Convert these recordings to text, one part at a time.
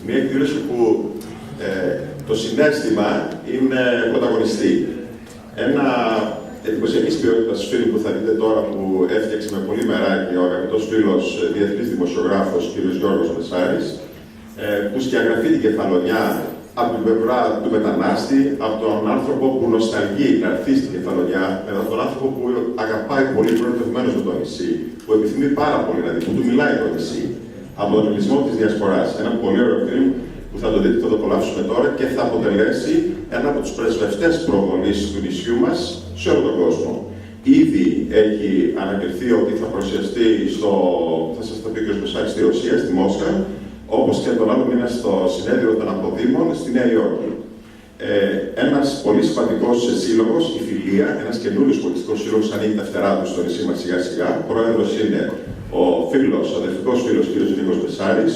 Μια εκδήλωση που το συναίσθημα είναι πρωταγωνιστή. Ένα εντυπωσιακής ποιότητας φίλου που θα δείτε τώρα που έφτιαξε με πολύ μεράκι ο αγαπητός φίλος διεθνής δημοσιογράφος κ. Γιώργος Μεσάρης, που σκιαγραφεί την Κεφαλονιά από την πλευρά του μετανάστη, από τον άνθρωπο που νοσταλγεί να έρθει στην Κεφαλονιά, από τον άνθρωπο που αγαπάει πολύ, προερωτευμένος με το νησί, που επιθυμεί πάρα πολύ να δει, που του μιλάει το νησί, από τον ελληνισμό της Διασποράς. Ένα πολύ ωραίο φιλμ που θα το δείτε, θα το απολαύσουμε τώρα και θα αποτελέσει ένα από τους πρεσβευτές προβολής του νησιού μας σε όλο τον κόσμο. Ήδη έχει ανακριθεί ότι θα παρουσιαστεί θα σας το πει ο κ. Μεσάρης, στη Ρωσία, στη Μόσχα, όπως και τον άλλο μήνα στο συνέδριο των Αποδήμων στη Νέα Υόρκη. Ένας πολύ σημαντικός σύλλογος, η Φιλία, ένας καινούριος πολιτιστικός σύλλογος, ανοίγει τα φτερά του στο νησί μας σιγά-σιγά. Πρόεδρος είναι ο αδελφικός φίλος κ. Νίκος Μεσάρης.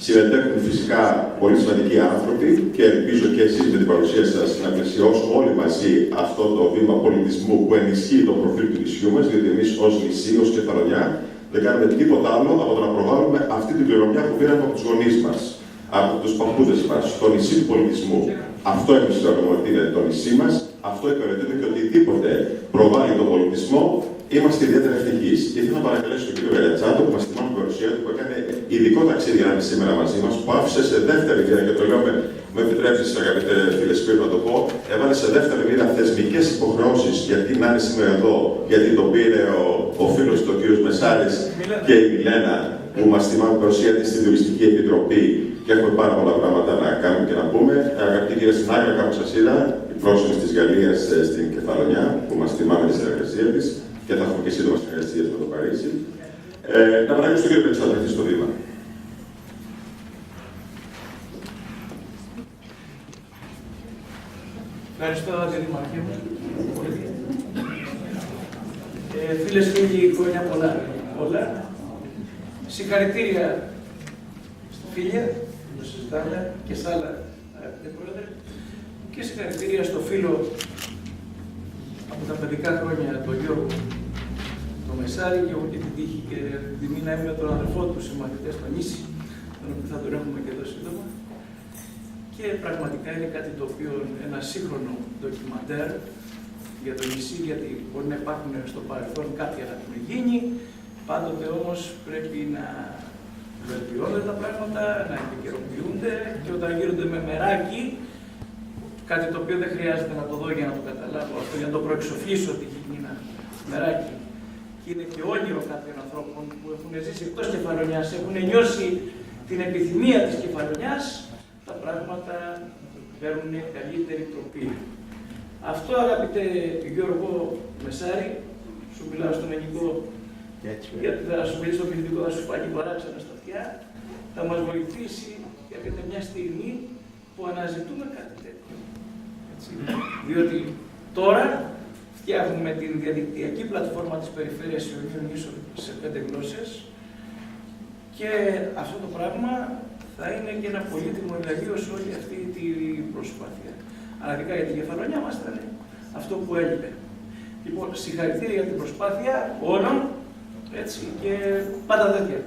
Συμμετέχουν φυσικά πολύ σημαντικοί άνθρωποι και ελπίζω και εσείς με την παρουσία σας να πλαισιώσουμε όλοι μαζί αυτό το βήμα πολιτισμού που ενισχύει το προφίλ του νησιού μας, διότι εμείς ως νησί, ως Κεφαλονιά, δεν κάνουμε τίποτα άλλο από το να προβάλλουμε αυτή την κληρονομιά που πήραμε από τους γονείς μας, από τους παππούδες μας, το νησί του πολιτισμού. Αυτό εμείς θεωρούμε ότι είναι το νησί μας, αυτό υπηρετείται και οτιδήποτε προβάλλει τον πολιτισμό. Είμαστε ιδιαίτερα ευτυχείς. Ήθελα να παρακαλέσω τον κύριο Γαλιατσάτο, που μας θυμάμαι την παρουσία του, που έκανε ειδικό ταξίδι να είναι σήμερα μαζί μας, που άφησε σε δεύτερη μοίρα, και το λέω με επιτρέψεις, αγαπητέ φίλε Σπύρο, να το πω, έβαλε σε δεύτερη μοίρα θεσμικές υποχρεώσεις γιατί να είναι σήμερα εδώ, γιατί το πήρε ο φίλος του, ο κύριος Μεσάρης και η Μιλένα, που μας θυμάμαι την παρουσία της στη Διοικητική Επιτροπή και έχουμε πάρα πολλά πράγματα να κάνουμε και να πούμε. Αγαπητή κυρία Συνάγρα, κάπου σας είδα, η πρόσωπη της Γαλλίας στην Κεφαλονιά, που μας θυμάμαι τη συνεργασία της. Και θα έχουμε και σύντομα συνεργασίες με το Παρίσι. Να παρακαλέσω τον κύριο Πετσά να έρθει στο βήμα. Ευχαριστώ, Δήμαρχε μου. Φίλες και φίλοι, χρόνια πολλά. Συγχαρητήρια στη φίλια, που το συζητάμε, και στα άλλα, αγαπητέ Πρόεδρε, και συγχαρητήρια στο φίλο από τα παιδικά χρόνια, τον Γιώργο τον Μεσάρη, και έχω και την τύχη και την τιμή να είμαι με τον αδερφό του συμμαθητές στο νησί, τον οποίο θα τον έχουμε και εδώ σύντομα. Και πραγματικά είναι κάτι το οποίο, ένα σύγχρονο ντοκιμαντέρ για το νησί, γιατί μπορεί να υπάρχουν στο παρελθόν κάποια να έχουν γίνει, πάντοτε όμως πρέπει να βελτιώνονται τα πράγματα, να επικαιροποιούνται, και όταν γίνονται με μεράκι, κάτι το οποίο δεν χρειάζεται να το δω για να το καταλάβω αυτό, για να το προεξοφλήσω ότι έχει γίνει ένα μεράκι. Και είναι και όνειρο κάποιων ανθρώπων που έχουν ζήσει εκτός Κεφαλονιάς, έχουν νιώσει την επιθυμία της Κεφαλονιάς, τα πράγματα παίρνουν καλύτερη τροπή. Αυτό, αγαπητέ Γιώργο Μεσάρη, σου μιλάω στον ελληνικό, γιατί θα σου μιλήσω στο ποιητικό, θα σου πάει παράξενα στα αυτιά, θα μας βοηθήσει για μια στιγμή που αναζητούμε κάτι τέτοιο. Διότι τώρα φτιάχνουμε την διαδικτυακή πλατφόρμα της Περιφέρειας Ιωνίων Νήσων σε 5 γλώσσες, και αυτό το πράγμα θα είναι και ένα πολύτιμο εργαλείο σε όλη αυτή την προσπάθεια. Αλλά ειδικά για την Κεφαλονιά μας θα είναι αυτό που έλειπε. Λοιπόν, συγχαρητήρια για την προσπάθεια όλων, έτσι, και πάντα τέτοια.